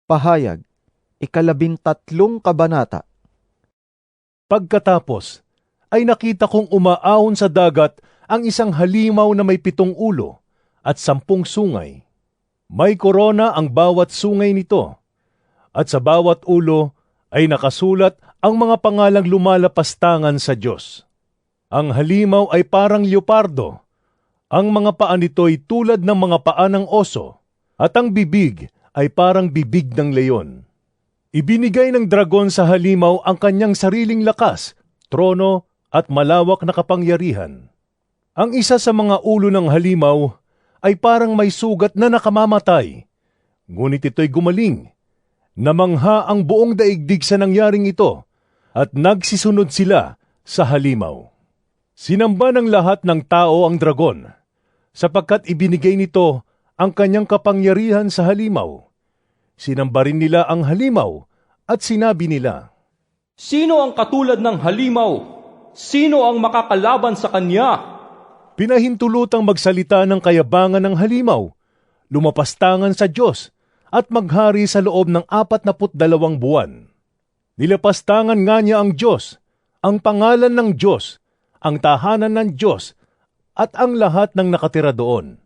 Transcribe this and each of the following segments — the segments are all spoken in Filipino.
Pahayag, 13 kabanata. Pagkatapos, ay nakita kong umaahon sa dagat ang isang halimaw na may 7 ulo at 10 sungay. May korona ang bawat sungay nito, at sa bawat ulo ay nakasulat ang mga pangalang lumalapastangan sa Diyos. Ang halimaw ay parang leopardo, ang mga paa nito'y tulad ng mga paa ng oso, at ang bibig ay parang bibig ng leon. Ibinigay ng dragon sa halimaw ang kanyang sariling lakas, trono at malawak na kapangyarihan. Ang isa sa mga ulo ng halimaw ay parang may sugat na nakamamatay, ngunit ito'y gumaling. Namangha ang buong daigdig sa nangyaring ito, at nagsisunod sila sa halimaw. Sinamba ng lahat ng tao ang dragon, sapagkat ibinigay nito ang kanyang kapangyarihan sa halimaw. Sinamba rin nila ang halimaw at sinabi nila, "Sino ang katulad ng halimaw? Sino ang makakalaban sa kanya?" Pinahintulutang magsalita ng kayabangan ng halimaw, lumapastangan sa Diyos, at maghari sa loob ng 42 buwan. Nilapastangan nga niya ang Diyos, ang pangalan ng Diyos, ang tahanan ng Diyos, at ang lahat ng nakatira doon.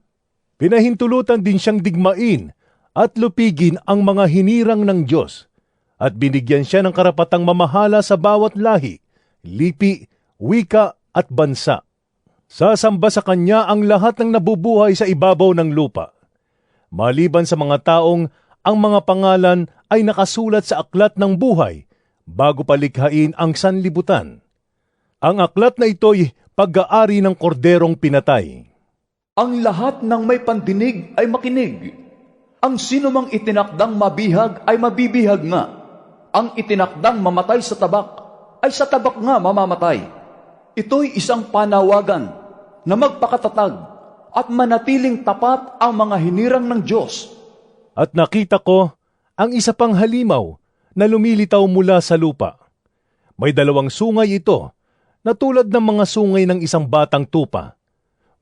Pinahintulutan din siyang digmain at lupigin ang mga hinirang ng Diyos, at binigyan siya ng karapatang mamahala sa bawat lahi, lipi, wika at bansa. Sasamba sa kanya ang lahat ng nabubuhay sa ibabaw ng lupa, maliban sa mga taong ang mga pangalan ay nakasulat sa aklat ng buhay bago palikhain ang sanlibutan. Ang aklat na ito'y pag-aari ng korderong pinatay. Ang lahat ng may pandinig ay makinig. Ang sinumang itinakdang mabihag ay mabibihag nga. Ang itinakdang mamatay sa tabak ay sa tabak nga mamamatay. Ito'y isang panawagan na magpakatatag at manatiling tapat ang mga hinirang ng Diyos. At nakita ko ang isa pang halimaw na lumilitaw mula sa lupa. May 2 sungay ito na tulad ng mga sungay ng isang batang tupa.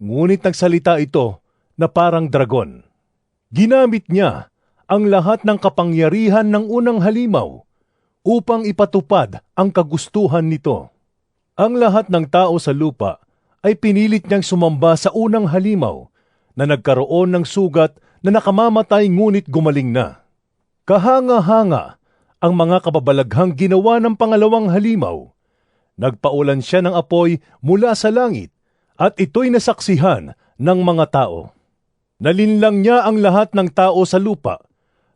Ngunit nagsalita ito na parang dragon. Ginamit niya ang lahat ng kapangyarihan ng unang halimaw upang ipatupad ang kagustuhan nito. Ang lahat ng tao sa lupa ay pinilit niyang sumamba sa unang halimaw na nagkaroon ng sugat na nakamamatay ngunit gumaling na. Kahanga-hanga ang mga kababalaghang ginawa ng pangalawang halimaw. Nagpaulan siya ng apoy mula sa langit, at ito'y nasaksihan ng mga tao. Nalinlang niya ang lahat ng tao sa lupa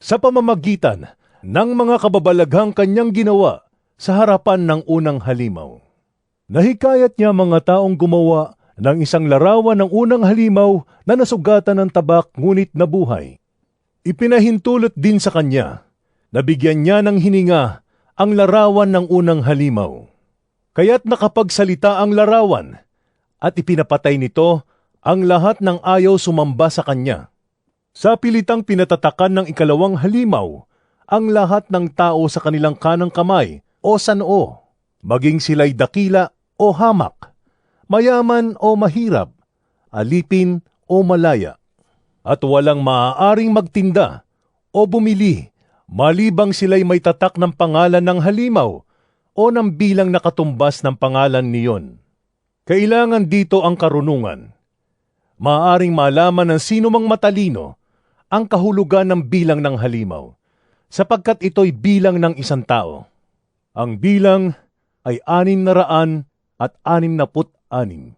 sa pamamagitan ng mga kababalaghang kanyang ginawa sa harapan ng unang halimaw. Nahikayat niya mga taong gumawa ng isang larawan ng unang halimaw na nasugatan ng tabak ngunit nabuhay. Ipinahintulot din sa kanya, nabigyan niya ng hininga ang larawan ng unang halimaw. Kaya't nakapagsalita ang larawan, at ipinapatay nito ang lahat ng ayaw sumamba sa kanya. Sa pilitang pinatatakan ng ikalawang halimaw, ang lahat ng tao sa kanilang kanang kamay o sa noo, maging sila'y dakila o hamak, mayaman o mahirap, alipin o malaya, at walang maaaring magtinda o bumili, malibang sila'y may tatak ng pangalan ng halimaw o ng bilang nakatumbas ng pangalan niyon. Kailangan dito ang karunungan. Maaaring malaman ng sino mang matalino ang kahulugan ng bilang ng halimaw, sapagkat ito'y bilang ng isang tao. Ang bilang ay 666.